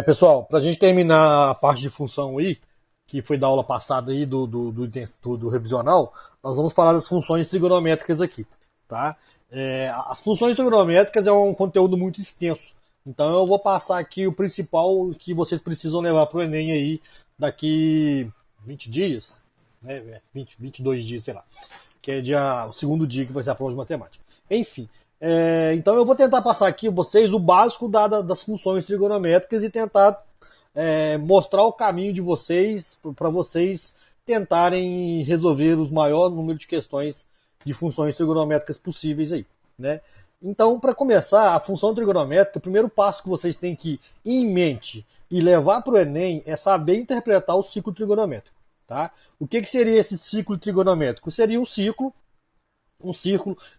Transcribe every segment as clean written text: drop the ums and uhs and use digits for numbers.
Pessoal, para a gente terminar a parte de função aí, que foi da aula passada aí do revisional, nós vamos falar das funções trigonométricas aqui, tá? As funções trigonométricas é um conteúdo muito extenso, então eu vou passar aqui o principal que vocês precisam levar para o Enem aí daqui 20 dias, né? 22 dias, sei lá, que é o segundo dia que vai ser a prova de matemática. Enfim, então eu vou tentar passar aqui vocês o básico das funções trigonométricas e tentar mostrar o caminho de vocês para vocês tentarem resolver os maior número de questões de funções trigonométricas possíveis aí, né? Então, para começar, a função trigonométrica, o primeiro passo que vocês têm que ir em mente e levar para o Enem é saber interpretar o ciclo trigonométrico, tá? O que seria esse ciclo trigonométrico? Seria um círculo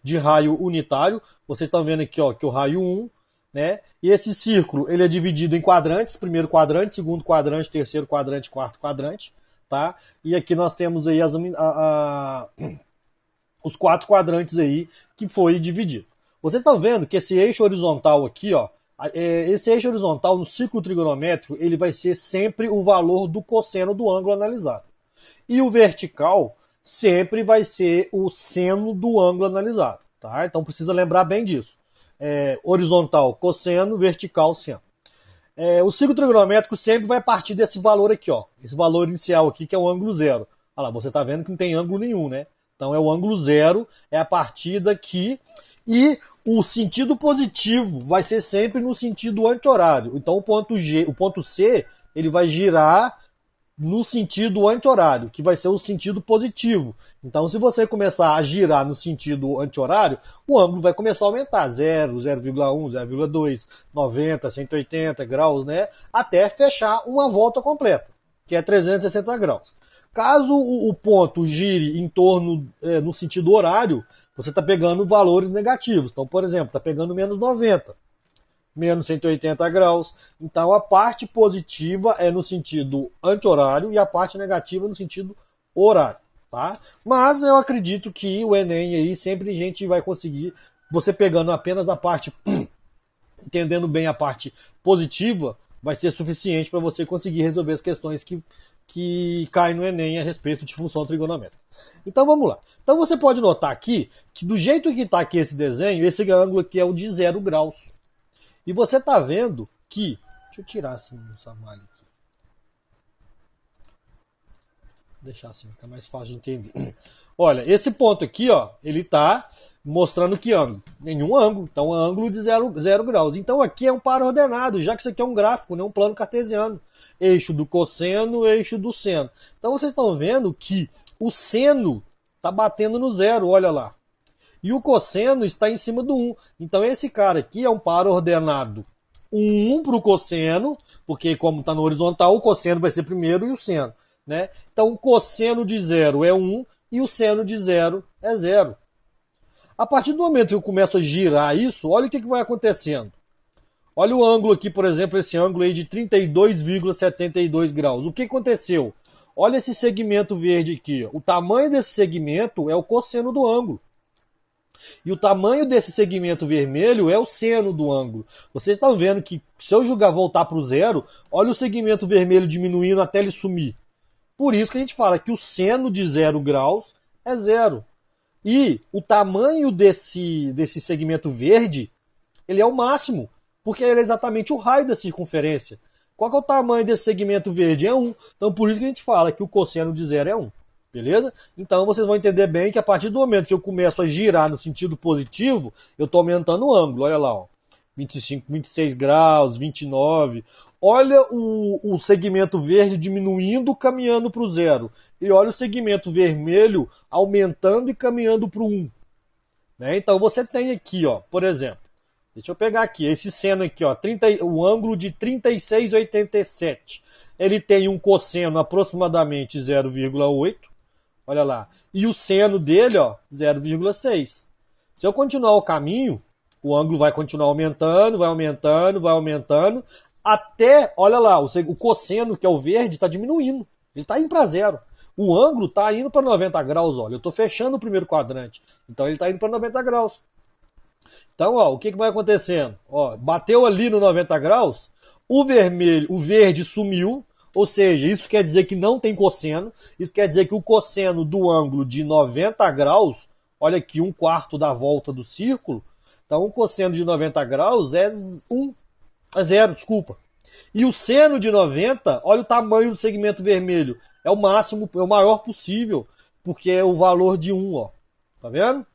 de raio unitário. Vocês estão vendo aqui, ó, que o raio 1, né? E esse círculo ele é dividido em quadrantes, primeiro quadrante, segundo quadrante, terceiro quadrante, quarto quadrante, tá? E aqui nós temos aí os quatro quadrantes aí que foi dividido. Vocês estão vendo que esse eixo horizontal aqui, ó, esse eixo horizontal no ciclo trigonométrico, ele vai ser sempre o valor do cosseno do ângulo analisado. E o vertical sempre vai ser o seno do ângulo analisado, tá? Então precisa lembrar bem disso. Horizontal, cosseno, vertical, seno. O ciclo trigonométrico sempre vai partir desse valor aqui, ó. Esse valor inicial aqui, que é o ângulo zero. Olha lá, você está vendo que não tem ângulo nenhum, né? Então é o ângulo zero, é a partir daqui. E o sentido positivo vai ser sempre no sentido anti-horário. Então o ponto C, ele vai girar no sentido anti-horário, que vai ser o sentido positivo. Então, se você começar a girar no sentido anti-horário, o ângulo vai começar a aumentar, 0, 0,1, 0,2, 90, 180 graus, né? Até fechar uma volta completa, que é 360 graus. Caso o ponto gire em torno, no sentido horário, você está pegando valores negativos. Então, por exemplo, está pegando menos 90. Menos 180 graus. Então a parte positiva é no sentido anti-horário e a parte negativa no sentido horário, tá? Mas eu acredito que o Enem aí sempre a gente vai conseguir, você pegando apenas a parte, entendendo bem a parte positiva, vai ser suficiente para você conseguir resolver as questões que caem no Enem a respeito de função trigonométrica. Então vamos lá. Então você pode notar aqui que do jeito que está aqui esse desenho, esse ângulo aqui é o de 0 graus. E você está vendo que... Deixa eu tirar assim o Samalho aqui. Vou deixar assim, fica mais fácil de entender. Olha, esse ponto aqui, ó, ele está mostrando que ângulo? Nenhum ângulo. Então, é um ângulo de 0 graus. Então, aqui é um par ordenado, já que isso aqui é um gráfico, né, um plano cartesiano. Eixo do cosseno, eixo do seno. Então, vocês estão vendo que o seno está batendo no zero, olha lá. E o cosseno está em cima do 1. Então esse cara aqui é um par ordenado 1 para o cosseno, porque como está no horizontal, o cosseno vai ser primeiro e o seno, né? Então o cosseno de 0 é 1 e o seno de 0 é 0. A partir do momento que eu começo a girar isso, olha o que vai acontecendo. Olha o ângulo aqui, por exemplo, esse ângulo aí de 32,72 graus. O que aconteceu? Olha esse segmento verde aqui. O tamanho desse segmento é o cosseno do ângulo. E o tamanho desse segmento vermelho é o seno do ângulo. Vocês estão vendo que se eu voltar para o zero, olha o segmento vermelho diminuindo até ele sumir. Por isso que a gente fala que o seno de 0 graus é 0. E o tamanho desse segmento verde, ele é o máximo, porque ele é exatamente o raio da circunferência. Qual que é o tamanho desse segmento verde? É 1. Então por isso que a gente fala que o cosseno de 0 é 1. Beleza? Então vocês vão entender bem que a partir do momento que eu começo a girar no sentido positivo, eu estou aumentando o ângulo. Olha lá, ó. 25, 26 graus, 29. Olha o segmento verde diminuindo, caminhando para o zero. E olha o segmento vermelho aumentando e caminhando para o 1. Né? Então você tem aqui, ó, por exemplo, deixa eu pegar aqui, esse seno aqui, ó, o ângulo de 36,87. Ele tem um cosseno aproximadamente 0,8. Olha lá. E o seno dele, ó, 0,6. Se eu continuar o caminho, o ângulo vai continuar aumentando, vai aumentando, vai aumentando, até, olha lá, o cosseno, que é o verde, está diminuindo. Ele está indo para zero. O ângulo está indo para 90 graus, olha. Eu estou fechando o primeiro quadrante. Então ele está indo para 90 graus. Então, ó, o que vai acontecendo? Ó, bateu ali no 90 graus, o verde sumiu, ou seja, isso quer dizer que não tem cosseno, isso quer dizer que o cosseno do ângulo de 90 graus, olha aqui, 1/4 da volta do círculo, então o cosseno de 90 graus é 0, desculpa. E o seno de 90, olha o tamanho do segmento vermelho, é o máximo, é o maior possível, porque é o valor de 1, ó. Tá vendo?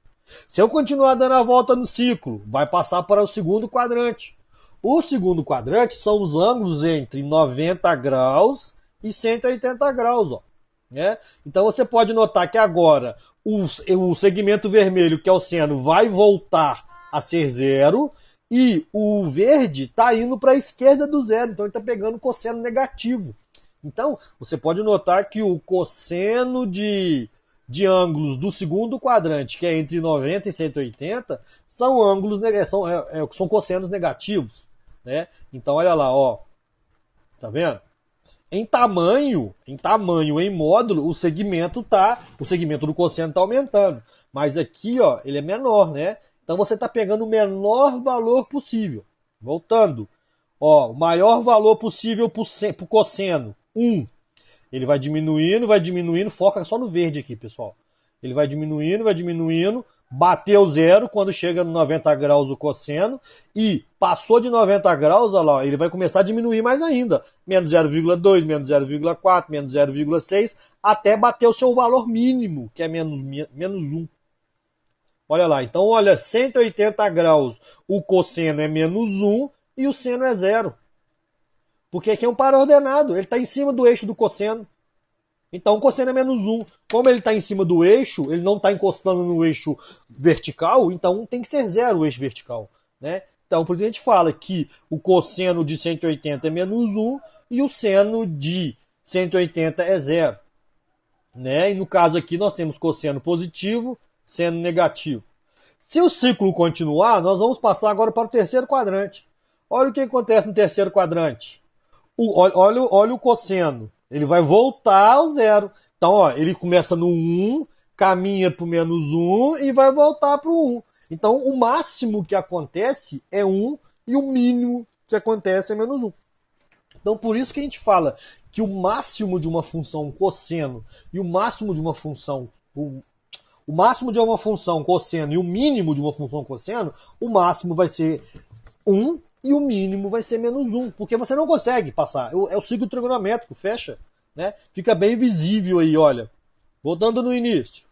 Se eu continuar dando a volta no ciclo, vai passar para o segundo quadrante. O segundo quadrante são os ângulos entre 90 graus e 180 graus. Ó, né? Então você pode notar que agora o segmento vermelho, que é o seno, vai voltar a ser 0 e o verde está indo para a esquerda do 0. Então ele está pegando cosseno negativo. Então você pode notar que o cosseno de ângulos do segundo quadrante, que é entre 90 e 180, são ângulos são cossenos negativos, né? Então olha lá, ó. Tá vendo? Em tamanho, em módulo, o segmento do cosseno está aumentando, mas aqui, ó, ele é menor, né? Então você está pegando o menor valor possível. Voltando, ó, o maior valor possível para o cosseno, 1. Ele vai diminuindo, foca só no verde aqui, pessoal. Ele vai diminuindo, bateu 0 quando chega no 90 graus o cosseno, e passou de 90 graus, olha lá, ele vai começar a diminuir mais ainda. Menos 0,2, menos 0,4, menos 0,6, até bater o seu valor mínimo, que é menos 1. Olha lá, então olha, 180 graus, o cosseno é menos 1 e o seno é 0. Porque aqui é um par ordenado, ele está em cima do eixo do cosseno. Então o cosseno é menos 1. Como ele está em cima do eixo, ele não está encostando no eixo vertical, então tem que ser 0 o eixo vertical. Né? Então por isso a gente fala que o cosseno de 180 é menos 1 e o seno de 180 é 0. Né? E no caso aqui nós temos cosseno positivo, seno negativo. Se o ciclo continuar, nós vamos passar agora para o terceiro quadrante. Olha o que acontece no terceiro quadrante. Olha o cosseno, ele vai voltar ao 0. Então, ó, ele começa no 1, caminha para o menos 1 e vai voltar para o 1. Então, o máximo que acontece é 1 e o mínimo que acontece é menos 1. Então, por isso que a gente fala que o máximo de uma função cosseno e o máximo de uma função cosseno e o mínimo de uma função cosseno, o máximo vai ser 1 e o mínimo vai ser menos 1, porque você não consegue passar. É o ciclo trigonométrico, fecha. Né? Fica bem visível aí, olha. Voltando no início.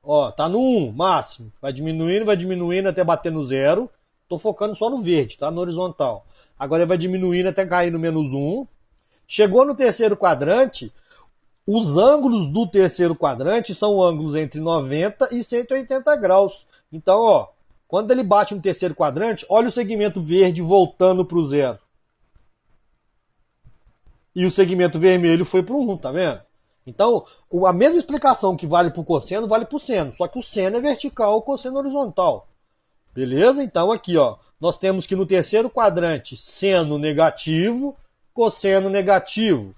Ó, tá no 1, máximo. Vai diminuindo até bater no 0. Estou focando só no verde, tá? No horizontal. Agora ele vai diminuindo até cair no menos 1. Chegou no terceiro quadrante, os ângulos do terceiro quadrante são ângulos entre 90 e 180 graus. Então, ó, quando ele bate no terceiro quadrante, olha o segmento verde voltando para o 0. E o segmento vermelho foi para o 1, tá vendo? Então, a mesma explicação que vale para o cosseno, vale para o seno. Só que o seno é vertical, o cosseno é horizontal. Beleza? Então, aqui, ó, nós temos que no terceiro quadrante, seno negativo, cosseno negativo.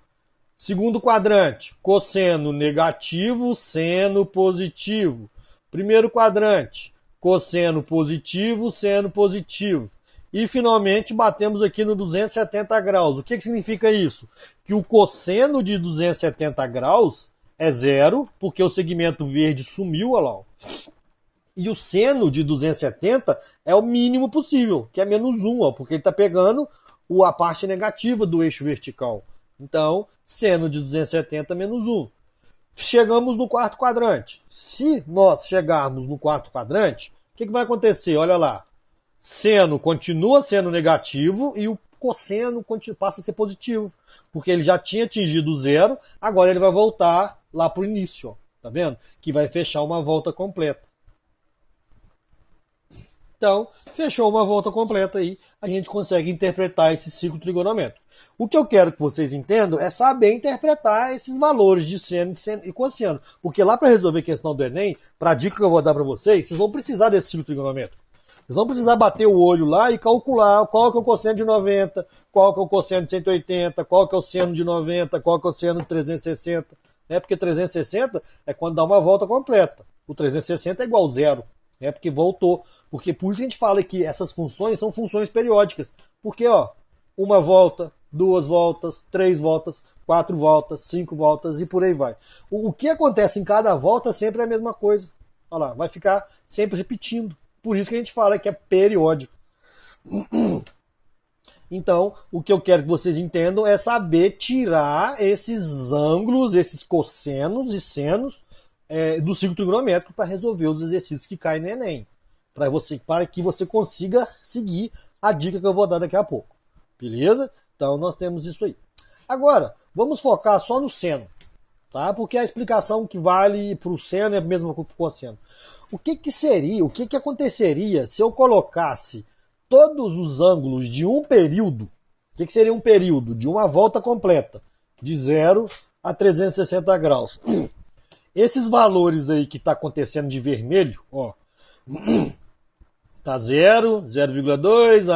Segundo quadrante, cosseno negativo, seno positivo. Primeiro quadrante, cosseno positivo, seno positivo. E finalmente batemos aqui no 270 graus. O que significa isso? Que o cosseno de 270 graus é 0, porque o segmento verde sumiu, olha lá. E o seno de 270 é o mínimo possível, que é menos 1, ó, porque ele está pegando a parte negativa do eixo vertical. Então, seno de 270 menos 1. Chegamos no quarto quadrante. Se nós chegarmos no quarto quadrante, o que vai acontecer? Olha lá. Seno continua sendo negativo e o cosseno passa a ser positivo. Porque ele já tinha atingido 0, agora ele vai voltar lá para o início. Ó, tá vendo? Que vai fechar uma volta completa. Então, fechou uma volta completa aí, a gente consegue interpretar esse ciclo trigonométrico. O que eu quero que vocês entendam é saber interpretar esses valores de seno e cosseno. Porque lá para resolver a questão do Enem, para a dica que eu vou dar para vocês vão precisar desse ciclo trigonométrico. Vocês vão precisar bater o olho lá e calcular qual que é o cosseno de 90, qual que é o cosseno de 180, qual que é o seno de 90, qual que é o seno de 360. Né? Porque 360 é quando dá uma volta completa. O 360 é igual a 0. Né? Porque voltou. Porque por isso a gente fala que essas funções são funções periódicas. Porque, ó, uma volta, 2 voltas, 3 voltas, 4 voltas, 5 voltas e por aí vai. O que acontece em cada volta sempre é a mesma coisa. Olha lá, vai ficar sempre repetindo. Por isso que a gente fala que é periódico. Então, o que eu quero que vocês entendam é saber tirar esses ângulos, esses cossenos e senos do ciclo trigonométrico para resolver os exercícios que caem no Enem. Para que você consiga seguir a dica que eu vou dar daqui a pouco. Beleza? Então, nós temos isso aí. Agora, vamos focar só no seno. Tá? Porque a explicação que vale para o seno é a mesma que para o cosseno. O que aconteceria se eu colocasse todos os ângulos de um período? O que seria um período? De uma volta completa, de 0 a 360 graus. Esses valores aí que está acontecendo de vermelho, ó, tá 0, 0,2,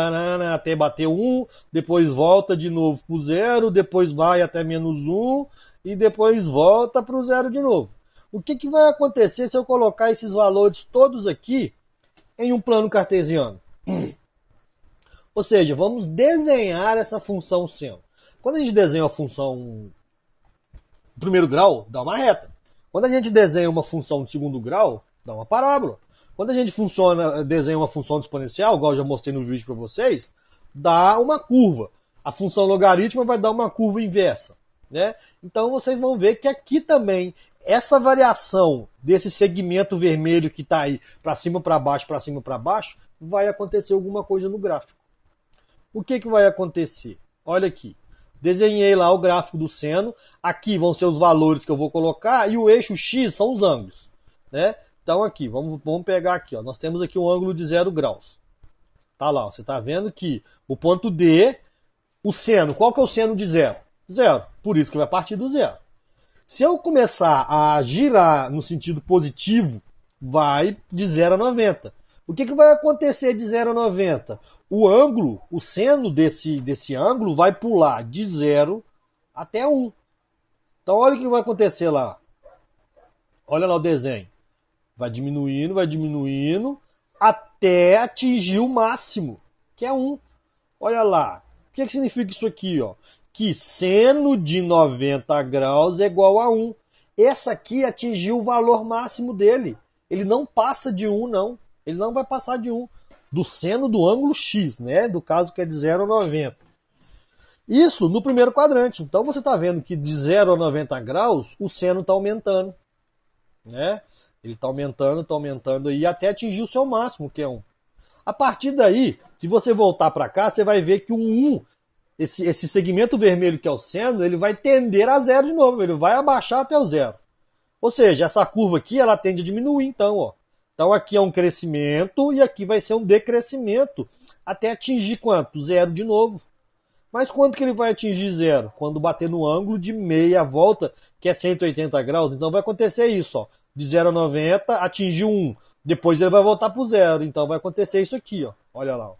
até bater 1, depois volta de novo para o 0, depois vai até menos 1 e depois volta para o 0 de novo. O que vai acontecer se eu colocar esses valores todos aqui em um plano cartesiano? Ou seja, vamos desenhar essa função seno. Quando a gente desenha uma função de primeiro grau, dá uma reta. Quando a gente desenha uma função de segundo grau, dá uma parábola. Quando a gente desenha uma função de exponencial, igual eu já mostrei no vídeo para vocês, dá uma curva. A função logarítmica vai dar uma curva inversa. Né? Então vocês vão ver que aqui também, essa variação desse segmento vermelho que está aí para cima, para baixo, vai acontecer alguma coisa no gráfico. O que vai acontecer? Olha aqui. Desenhei lá o gráfico do seno. Aqui vão ser os valores que eu vou colocar e o eixo X são os ângulos. Né? Então aqui, vamos pegar aqui. Ó. Nós temos aqui um ângulo de 0 graus. Tá lá, ó. Você está vendo que o ponto D, o seno, qual que é o seno de 0? 0. Por isso que vai partir do 0. Se eu começar a girar no sentido positivo, vai de 0 a 90. O que vai acontecer de 0 a 90? O ângulo, o seno desse ângulo vai pular de 0 até 1. Então olha o que vai acontecer lá. Olha lá o desenho. Vai diminuindo, até atingir o máximo, que é 1. Olha lá. O que significa isso aqui? Ó? Que seno de 90 graus é igual a 1. Essa aqui atingiu o valor máximo dele. Ele não passa de 1, não. Ele não vai passar de 1. Do seno do ângulo X, né? Do caso que é de 0 a 90. Isso no primeiro quadrante. Então você está vendo que de 0 a 90 graus, o seno está aumentando. Né? Ele está aumentando aí até atingir o seu máximo, que é 1. A partir daí, se você voltar para cá, você vai ver que o 1, esse segmento vermelho que é o seno, ele vai tender a 0 de novo. Ele vai abaixar até o 0. Ou seja, essa curva aqui, ela tende a diminuir então, ó. Então aqui é um crescimento e aqui vai ser um decrescimento até atingir quanto? 0 de novo. Mas quando que ele vai atingir 0? Quando bater no ângulo de meia volta, que é 180 graus. Então vai acontecer isso, ó. De 0 a 90, atingiu 1. Depois ele vai voltar para o 0. Então vai acontecer isso aqui, ó. Olha lá, ó.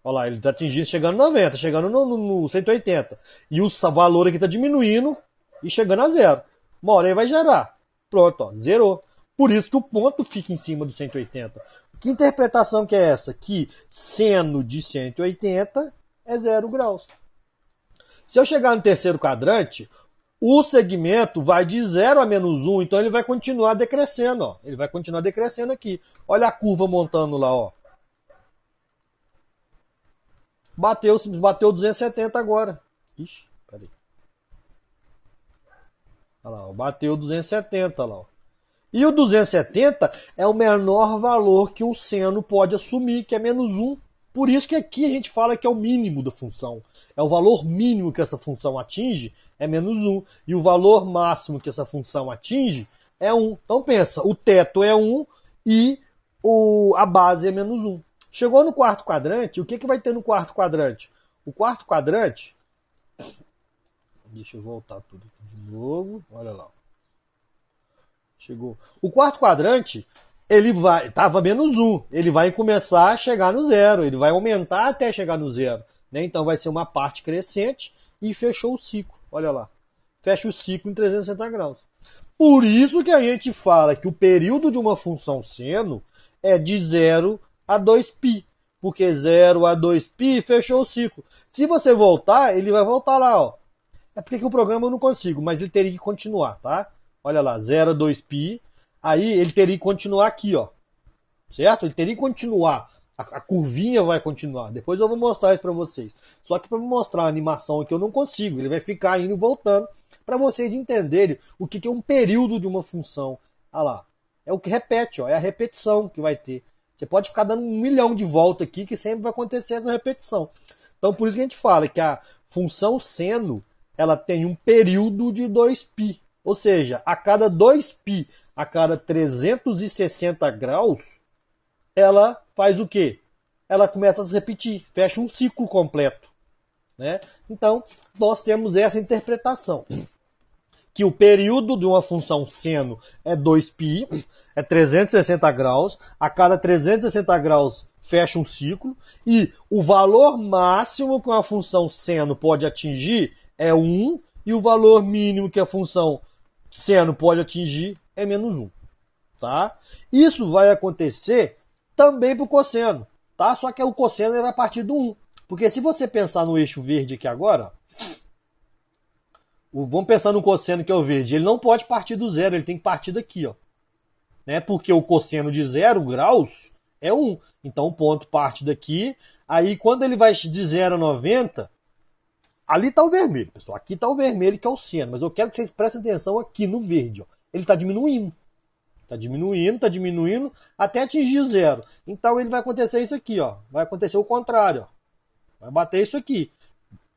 Olha lá, ele está atingindo, chegando no 90, chegando no 180. E o valor aqui está diminuindo e chegando a 0. Uma hora ele vai gerar. Pronto, ó, zerou. Por isso que o ponto fica em cima do 180. Que interpretação que é essa? Que seno de 180 é 0 graus. Se eu chegar no terceiro quadrante, o segmento vai de 0 a menos 1, então ele vai continuar decrescendo. Ó. Ele vai continuar decrescendo aqui. Olha a curva montando lá. Ó. Bateu 270 agora. Ixi, peraí. Olha lá, ó, bateu 270 lá. Ó. E o 270 é o menor valor que o seno pode assumir, que é menos 1. Por isso que aqui a gente fala que é o mínimo da função. É o valor mínimo que essa função atinge, é menos 1. E o valor máximo que essa função atinge é 1. Então pensa, o teto é 1 e a base é menos 1. Chegou no quarto quadrante, o que vai ter no quarto quadrante? O quarto quadrante... Deixa eu voltar tudo aqui de novo. Olha lá. Chegou. O quarto quadrante, ele estava menos 1. Ele vai começar a chegar no 0. Ele vai aumentar até chegar no 0. Né? Então vai ser uma parte crescente e fechou o ciclo. Olha lá. Fecha o ciclo em 360 graus. Por isso que a gente fala que o período de uma função seno é de 0 a 2π. porque 0 a 2π fechou o ciclo. Se você voltar, ele vai voltar lá, ó. É porque que o programa eu não consigo, mas ele teria que continuar, tá? Olha lá, 0 a 2π, aí ele teria que continuar aqui, ó. Certo? Ele teria que continuar. A curvinha vai continuar. Depois eu vou mostrar isso para vocês. Só que para mostrar a animação aqui eu não consigo. Ele vai ficar indo e voltando para vocês entenderem o que é um período de uma função. Olha lá. É o que repete, ó. É a repetição que vai ter. Você pode ficar dando 1 milhão de voltas aqui que sempre vai acontecer essa repetição. Então por isso que a gente fala que a função seno ela tem um período de 2π. Ou seja, a cada 2π, a cada 360 graus, ela faz o quê? Ela começa a se repetir, fecha um ciclo completo. Né? Então, nós temos essa interpretação. Que o período de uma função seno é 2π, é 360 graus, a cada 360 graus fecha um ciclo, e o valor máximo que uma função seno pode atingir é 1, e o valor mínimo que a função seno pode atingir é menos 1. Tá? Isso vai acontecer também para o cosseno, tá? Só que o cosseno vai partir do 1. Porque se você pensar no eixo verde aqui agora, vamos pensar no cosseno que é o verde, ele não pode partir do 0, ele tem que partir daqui, ó. Né? Porque o cosseno de 0 graus é 1. Então o ponto parte daqui, aí quando ele vai de 0 a 90, ali está o vermelho, pessoal. Aqui está o vermelho que é o seno, mas eu quero que vocês prestem atenção aqui no verde, ó. Ele está diminuindo. Está diminuindo, até atingir o 0. Então ele vai acontecer isso aqui, ó. Vai acontecer o contrário, ó. Vai bater isso aqui.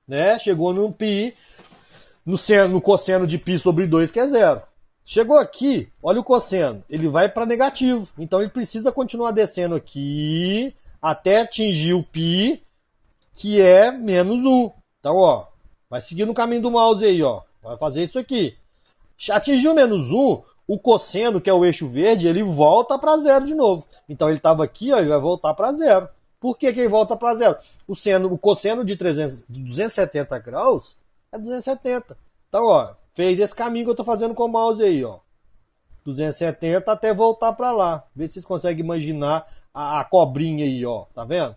Né? Chegou no π, no cosseno de π sobre 2, que é 0. Chegou aqui, olha o cosseno. Ele vai para negativo. Então ele precisa continuar descendo aqui, até atingir o π, que é menos 1. Então, ó, vai seguir no caminho do mouse aí, ó. Vai fazer isso aqui. Atingiu menos 1, o cosseno, que é o eixo verde, ele volta para 0 de novo. Então ele estava aqui, ó, ele vai voltar para 0. Por que ele volta para 0? O cosseno de 270 graus é 270. Então, ó, fez esse caminho que eu estou fazendo com o mouse aí, ó. 270 até voltar para lá. Vê se vocês conseguem imaginar a cobrinha aí, ó. Tá vendo?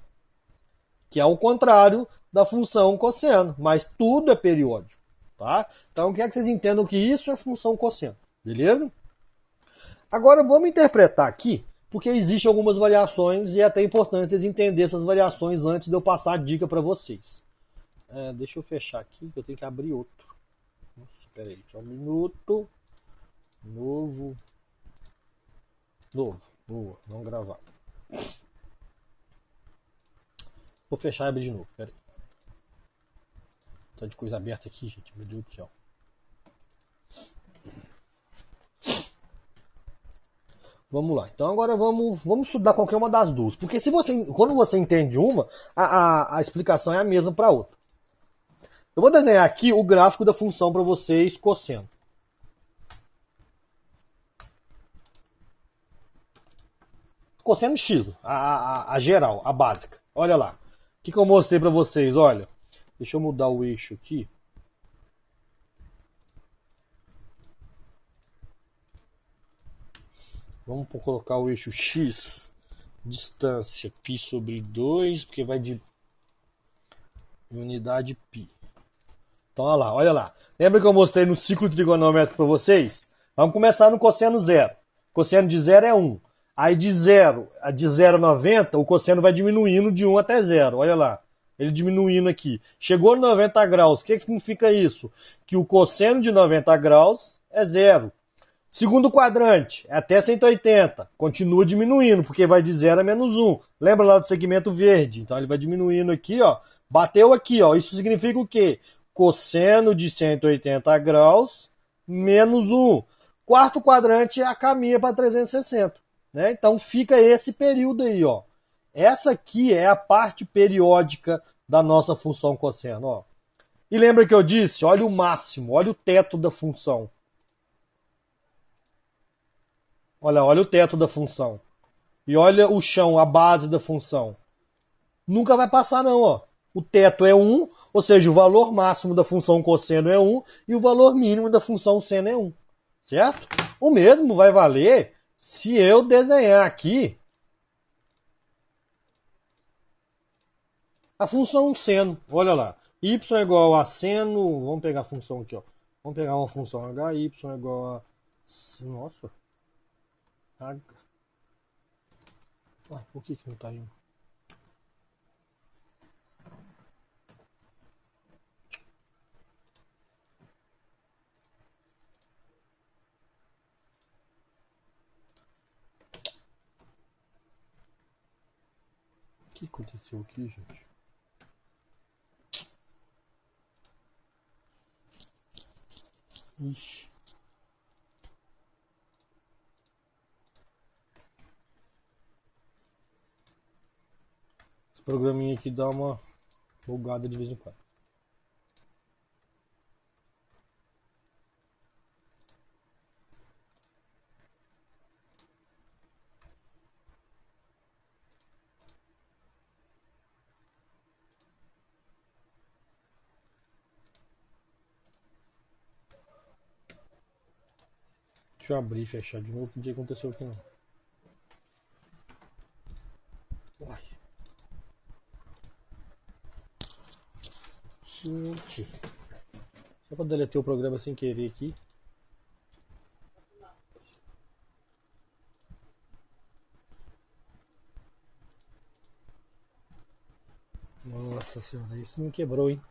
Que é o contrário da função cosseno. Mas tudo é periódico. Tá? Então, quero que vocês entendam que isso é função cosseno. Beleza? Agora vamos interpretar aqui, porque existem algumas variações e é até importante vocês entenderem essas variações antes de eu passar a dica para vocês. Deixa eu fechar aqui, que eu tenho que abrir outro. Espera aí, só um minuto. Novo. Boa, vamos gravar. Vou fechar e abrir de novo, espera aí. Tá de coisa aberta aqui, gente, meu Deus do céu. Vamos lá, então agora vamos estudar qualquer uma das duas. Porque quando você entende uma, a explicação é a mesma para a outra. Eu vou desenhar aqui o gráfico da função para vocês, cosseno. Cosseno x, a geral, a básica. Olha lá. O que eu mostrei para vocês? Olha, deixa eu mudar o eixo aqui. Vamos colocar o eixo x, distância π sobre 2, porque vai de unidade π. Então, olha lá. Lembra que eu mostrei no ciclo trigonométrico para vocês? Vamos começar no cosseno 0. Cosseno de 0 é 1. Aí de 0 a 90, o cosseno vai diminuindo de 1 até 0. Olha lá. Ele diminuindo aqui. Chegou a 90 graus. O que significa isso? Que o cosseno de 90 graus é 0. Segundo quadrante, é até 180. Continua diminuindo, porque vai de 0 a menos 1. Lembra lá do segmento verde? Então ele vai diminuindo aqui, ó. Bateu aqui, ó. Isso significa o quê? Cosseno de 180 graus menos 1. Quarto quadrante é a caminha para 360. Né? Então fica esse período aí, ó. Essa aqui é a parte periódica da nossa função cosseno, ó. E lembra que eu disse? Olha o máximo, olha o teto da função. Olha o teto da função. E olha o chão, a base da função. Nunca vai passar não, ó. O teto é 1, ou seja, o valor máximo da função cosseno é 1 e o valor mínimo da função seno é 1. Certo? O mesmo vai valer se eu desenhar aqui A função seno, olha lá. Y é igual a seno, vamos pegar a função aqui, ó. Vamos pegar uma função h, y é igual a... Nossa. H. Ué, por que não tá indo? O que aconteceu aqui, gente? Ixi. Esse programinha aqui dá uma bugada de vez em quando. Deixa eu abrir e fechar de novo, o que aconteceu aqui não. Uai. Gente. Só que eu deletei o programa sem querer aqui. Nossa senhora, isso não quebrou, hein?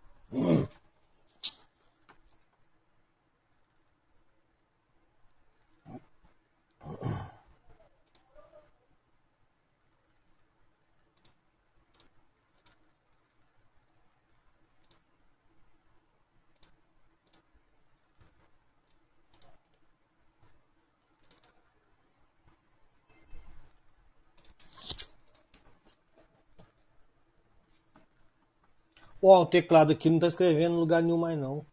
Ó, o teclado aqui não tá escrevendo em lugar nenhum mais não.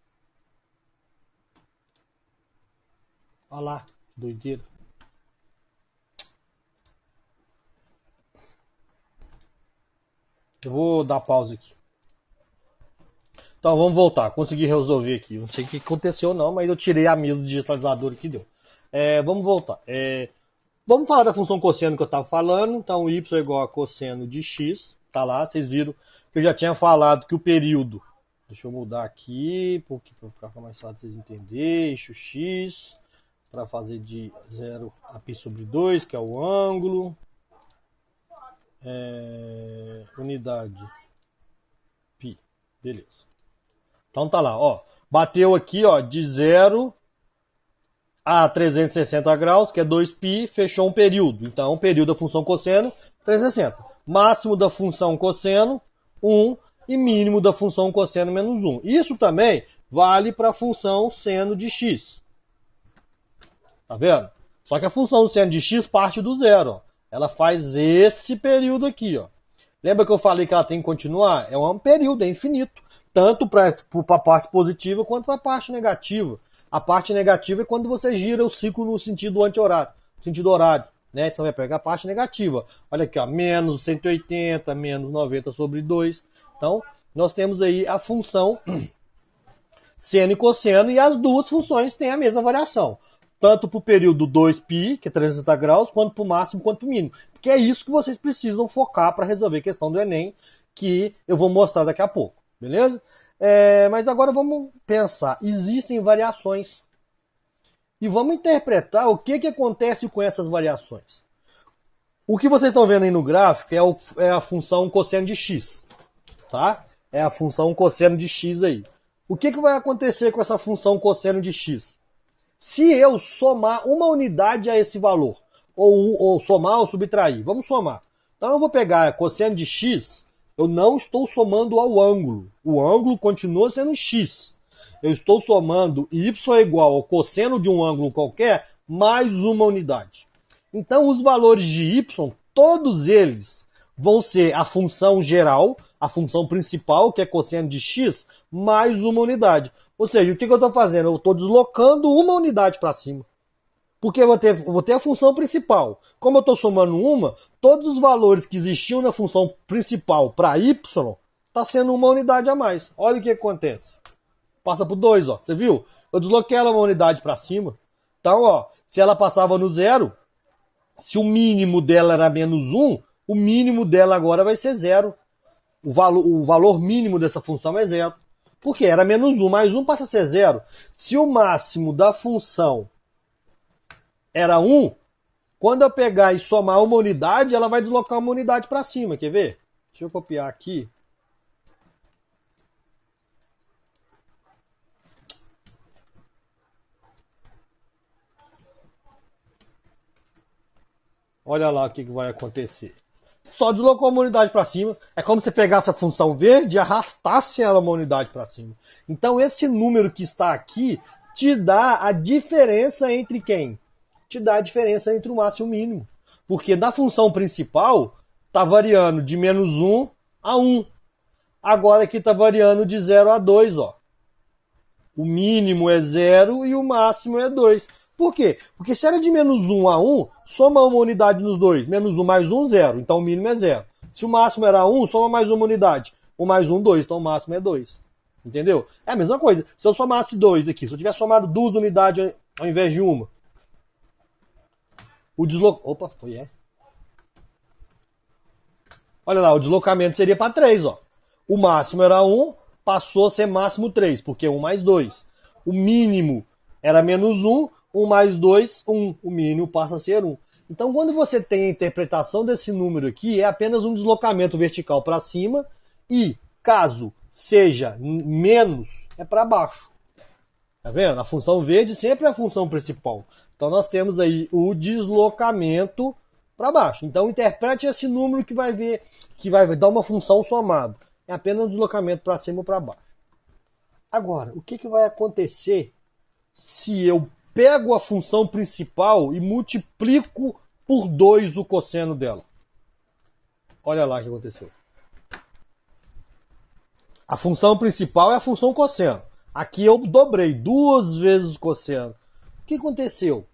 Olha lá, que doideira. Eu vou dar pausa aqui. Então vamos voltar, consegui resolver aqui. Não sei o que aconteceu não, mas eu tirei a mesa do digitalizador que deu. Vamos voltar. Vamos falar da função cosseno que eu estava falando. Então y é igual a cosseno de x. Tá lá, vocês viram que eu já tinha falado que o período... Deixa eu mudar aqui, porque para ficar mais fácil vocês entenderem. Eixo x, para fazer de 0 a π sobre 2, que é o ângulo. Unidade π. Beleza. Então tá lá, ó. Bateu aqui, ó, de 0 a 360 graus, que é 2π, fechou um período. Então, o período da função cosseno, 360. Máximo da função cosseno, 1. E mínimo da função cosseno menos 1. Isso também vale para a função seno de x. Tá vendo? Só que a função seno de x parte do zero. Ó. Ela faz esse período aqui. Ó. Lembra que eu falei que ela tem que continuar? É um período, é infinito. Tanto para a parte positiva quanto para a parte negativa. A parte negativa é quando você gira o ciclo no sentido anti-horário, sentido horário. Né? Você vai pegar a parte negativa. Olha aqui, ó, menos 180, menos 90 sobre 2. Então, nós temos aí a função seno e cosseno, e as duas funções têm a mesma variação. Tanto para o período 2π, que é 360 graus, quanto para o máximo, quanto para o mínimo. Porque é isso que vocês precisam focar para resolver a questão do Enem, que eu vou mostrar daqui a pouco. Beleza? Mas agora vamos pensar. Existem variações. E vamos interpretar o que acontece com essas variações. O que vocês estão vendo aí no gráfico é a função cosseno de x. Tá? É a função cosseno de x aí. O que vai acontecer com essa função cosseno de x? Se eu somar uma unidade a esse valor, ou somar ou subtrair, vamos somar. Então eu vou pegar a cosseno de x, eu não estou somando ao ângulo. O ângulo continua sendo x. Eu estou somando y é igual ao cosseno de um ângulo qualquer, mais uma unidade. Então os valores de y, todos eles vão ser a função geral, a função principal, que é cosseno de x, mais uma unidade. Ou seja, o que eu estou fazendo? Eu estou deslocando uma unidade para cima. Porque eu vou ter a função principal. Como eu estou somando uma, todos os valores que existiam na função principal para y, está sendo uma unidade a mais. Olha o que acontece. Passa por 2, ó. Você viu? Eu desloquei ela uma unidade para cima. Então, ó, se ela passava no 0, se o mínimo dela era menos 1, o mínimo dela agora vai ser 0. o valor mínimo dessa função é zero. Porque era menos 1, mais 1 passa a ser zero. Se o máximo da função era 1, quando eu pegar e somar uma unidade, ela vai deslocar uma unidade para cima. Quer ver? Deixa eu copiar aqui. Olha lá o que vai acontecer. Só deslocou uma unidade para cima. É como se você pegasse a função verde e arrastasse ela uma unidade para cima. Então esse número que está aqui te dá a diferença entre quem? Te dá a diferença entre o máximo e o mínimo. Porque da função principal está variando de menos 1 a 1. Agora aqui está variando de 0 a 2. Ó. O mínimo é 0 e o máximo é 2. Por quê? Porque se era de menos 1 a 1, soma uma unidade nos dois. Menos 1 mais 1, 0. Então o mínimo é 0. Se o máximo era 1, soma mais uma unidade. 1 mais 1, 2. Então o máximo é 2. Entendeu? É a mesma coisa. Se eu somasse 2 aqui, se eu tivesse somado 2 unidades ao invés de uma, o deslocamento... Opa, foi é. Olha lá, o deslocamento seria para 3. Ó. O máximo era 1, passou a ser máximo 3, porque 1 mais 2. O mínimo era menos 1, 1 mais 2, 1. O mínimo passa a ser 1. Então, quando você tem a interpretação desse número aqui, é apenas um deslocamento vertical para cima e, caso seja menos, é para baixo. Tá vendo? A função verde sempre é a função principal. Então, nós temos aí o deslocamento para baixo. Então, interprete esse número que vai ver, que vai dar uma função somada. É apenas um deslocamento para cima ou para baixo. Agora, o que vai acontecer se eu pego a função principal e multiplico por 2 o cosseno dela? Olha lá o que aconteceu. A função principal é a função cosseno. Aqui eu dobrei 2 vezes o cosseno. O que aconteceu?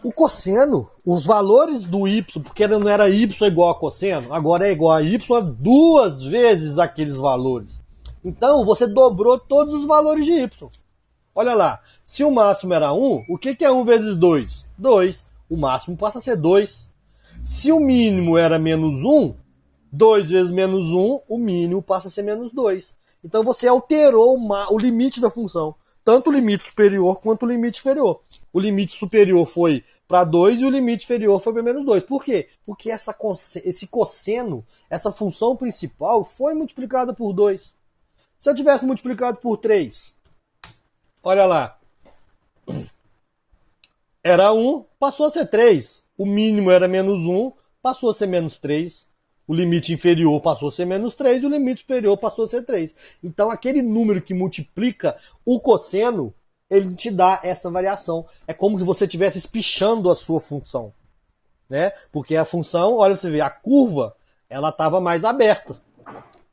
O cosseno, os valores do y, porque não era y igual a cosseno, agora é igual a y a 2 vezes aqueles valores. Então você dobrou todos os valores de y. Olha lá, se o máximo era 1, o que é 1 vezes 2? 2. O máximo passa a ser 2. Se o mínimo era menos 1, 2 vezes menos 1, o mínimo passa a ser menos 2. Então você alterou o limite da função. Tanto o limite superior quanto o limite inferior. O limite superior foi para 2 e o limite inferior foi para menos 2. Por quê? Porque esse cosseno, essa função principal, foi multiplicada por 2. Se eu tivesse multiplicado por 3, olha lá, era 1, passou a ser 3. O mínimo era menos 1, passou a ser menos 3. O limite inferior passou a ser menos 3 e o limite superior passou a ser 3. Então, aquele número que multiplica o cosseno, ele te dá essa variação. É como se você estivesse espichando a sua função. Né? Porque a função, olha pra você ver, a curva, ela estava mais aberta.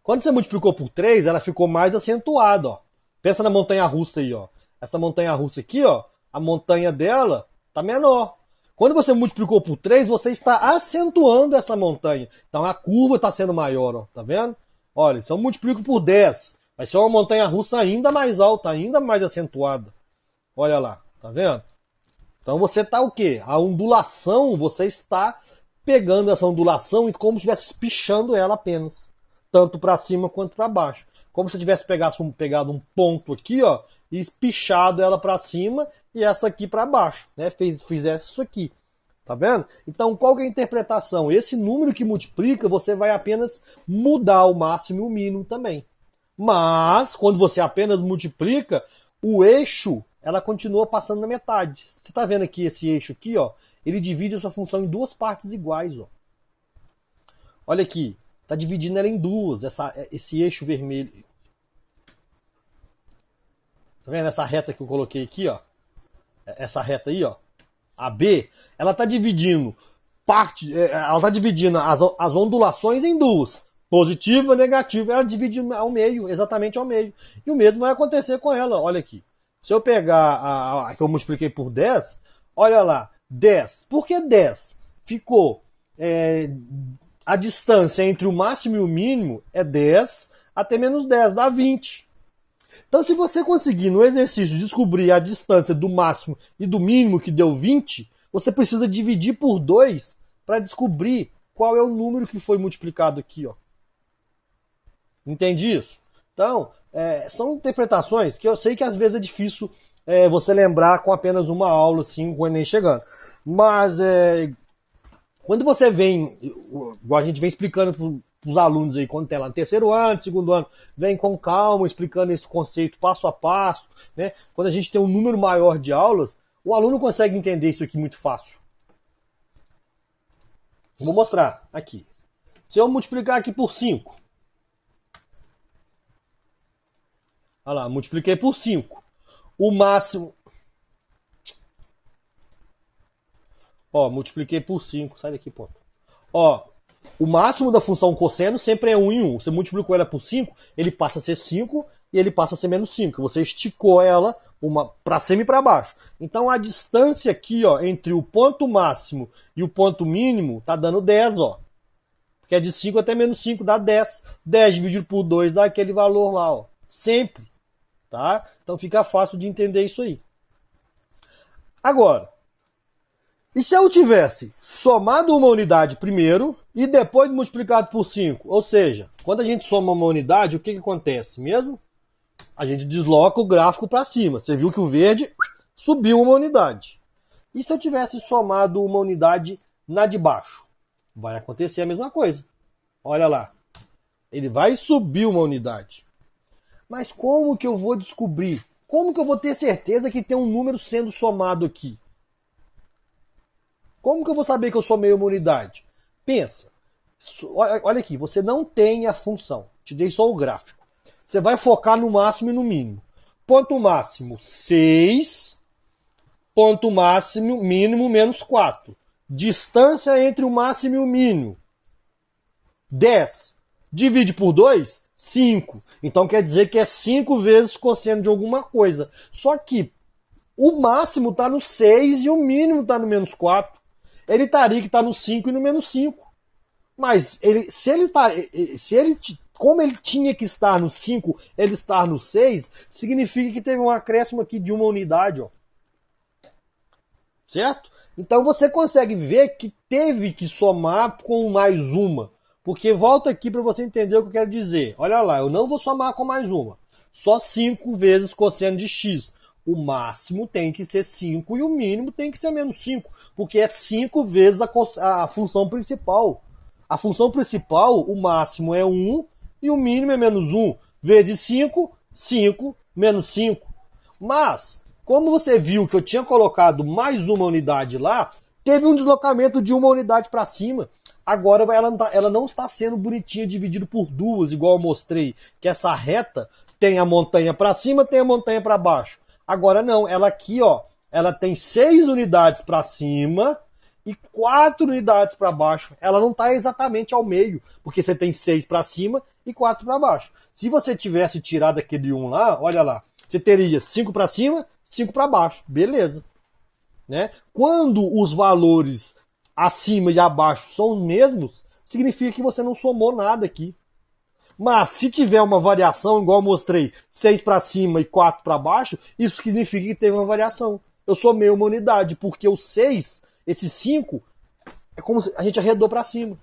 Quando você multiplicou por 3, ela ficou mais acentuada. Ó. Pensa na montanha-russa aí. Ó. Essa montanha-russa aqui, ó, a montanha dela está menor. Quando você multiplicou por 3, você está acentuando essa montanha. Então a curva está sendo maior, ó, tá vendo? Olha, se eu multiplico por 10, vai ser uma montanha-russa ainda mais alta, ainda mais acentuada. Olha lá, tá vendo? Então você está o quê? A ondulação, você está pegando essa ondulação e como se estivesse espichando ela apenas. Tanto para cima quanto para baixo. Como se tivesse pegado um ponto aqui, ó, e espichado ela para cima e essa aqui para baixo, né? Fizesse isso aqui, tá vendo? Então, qual que é a interpretação? Esse número que multiplica, você vai apenas mudar o máximo e o mínimo também. Mas, quando você apenas multiplica, o eixo, ela continua passando na metade. Você está vendo aqui esse eixo aqui, ó? Ele divide a sua função em duas partes iguais, ó. Olha aqui, está dividindo ela em duas, esse eixo vermelho. Tá vendo essa reta que eu coloquei aqui, ó? Essa reta aí, ó, AB, ela está dividindo ela está dividindo as ondulações em duas, positiva e negativa, ela divide ao meio, exatamente ao meio. E o mesmo vai acontecer com ela, olha aqui. Se eu pegar a que eu multipliquei por 10, olha lá, 10. Por que 10? Ficou a distância entre o máximo e o mínimo é 10 até menos 10, dá 20. Então, se você conseguir no exercício descobrir a distância do máximo e do mínimo que deu 20, você precisa dividir por 2 para descobrir qual é o número que foi multiplicado aqui. Ó. Entendi isso? Então, são interpretações que eu sei que às vezes é difícil você lembrar com apenas uma aula, assim, com o Enem chegando. Mas, quando você vem, igual a gente vem explicando para os alunos aí, quando tem lá no terceiro ano, segundo ano, vem com calma, explicando esse conceito passo a passo, né? Quando a gente tem um número maior de aulas, o aluno consegue entender isso aqui muito fácil. Vou mostrar aqui. Se eu multiplicar aqui por 5, olha lá, multipliquei por 5. O máximo... Ó, multipliquei por 5. Sai daqui, ponto. Ó, o máximo da função cosseno sempre é 1 em 1. Você multiplicou ela por 5, ele passa a ser 5 e ele passa a ser menos 5. Você esticou ela para cima e para baixo. Então a distância aqui, ó, entre o ponto máximo e o ponto mínimo tá dando 10, ó. Porque é de 5 até menos 5 dá 10. 10 dividido por 2 dá aquele valor lá, ó. Sempre. Tá? Então fica fácil de entender isso aí. Agora, e se eu tivesse somado uma unidade primeiro e depois multiplicado por 5? Ou seja, quando a gente soma uma unidade, o que acontece mesmo? A gente desloca o gráfico para cima. Você viu que o verde subiu uma unidade. E se eu tivesse somado uma unidade na de baixo? Vai acontecer a mesma coisa. Olha lá. Ele vai subir uma unidade. Mas como que eu vou descobrir? Como que eu vou ter certeza que tem um número sendo somado aqui? Como que eu vou saber que eu somei uma unidade? Pensa. Olha aqui, você não tem a função. Te dei só o gráfico. Você vai focar no máximo e no mínimo. Ponto máximo 6. Ponto máximo mínimo menos 4. Distância entre o máximo e o mínimo. 10. Divide por 2, 5. Então quer dizer que é 5 vezes cosseno de alguma coisa. Só que o máximo está no 6 e o mínimo está no menos 4. Ele estaria que está no 5 e no menos 5. Mas como ele tinha que estar no 5, ele estar no 6, significa que teve um acréscimo aqui de uma unidade, ó. Certo? Então você consegue ver que teve que somar com mais uma. Porque volta aqui para você entender o que eu quero dizer. Olha lá, eu não vou somar com mais uma. Só 5 vezes cosseno de x. O máximo tem que ser 5 e o mínimo tem que ser menos 5. Porque é 5 vezes a função principal. A função principal, o máximo é 1 e o mínimo é menos 1. Vezes 5, 5 menos 5. Mas, como você viu que eu tinha colocado mais uma unidade lá, teve um deslocamento de uma unidade para cima. Agora ela não está sendo bonitinha, dividida por duas, igual eu mostrei. Que essa reta tem a montanha para cima, tem a montanha para baixo. Agora não, ela aqui, ó, ela tem 6 unidades para cima e 4 unidades para baixo. Ela não está exatamente ao meio, porque você tem 6 para cima e 4 para baixo. Se você tivesse tirado aquele 1 lá, olha lá, você teria 5 para cima, 5 para baixo. Beleza. Né? Quando os valores acima e abaixo são os mesmos, significa que você não somou nada aqui. Mas se tiver uma variação, igual eu mostrei, 6 para cima e 4 para baixo, isso significa que teve uma variação. Eu somei uma unidade, porque o 6, esse 5, é como se a gente arredou para cima.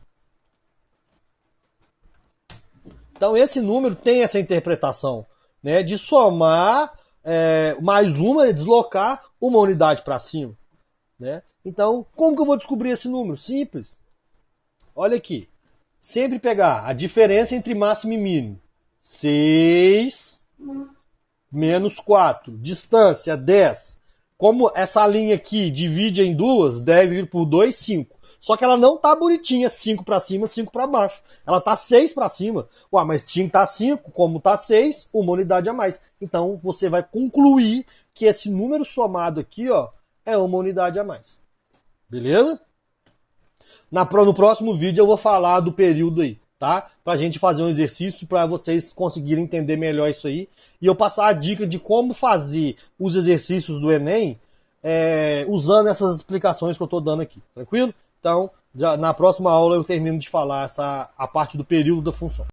Então esse número tem essa interpretação, né, de somar mais uma e deslocar uma unidade para cima. Né? Então, como que eu vou descobrir esse número? Simples. Olha aqui. Sempre pegar a diferença entre máximo e mínimo. 6 menos 4. Distância, 10. Como essa linha aqui divide em duas, 10 dividido por 2, 5. Só que ela não está bonitinha, 5 para cima, 5 para baixo. Ela está 6 para cima. Ué, mas tinha que estar 5, como está 6, uma unidade a mais. Então, você vai concluir que esse número somado aqui, ó, é uma unidade a mais. Beleza? No próximo vídeo eu vou falar do período aí, tá? Pra gente fazer um exercício para vocês conseguirem entender melhor isso aí. E eu passar a dica de como fazer os exercícios do Enem usando essas explicações que eu estou dando aqui. Tranquilo? Então, na próxima aula eu termino de falar a parte do período da função.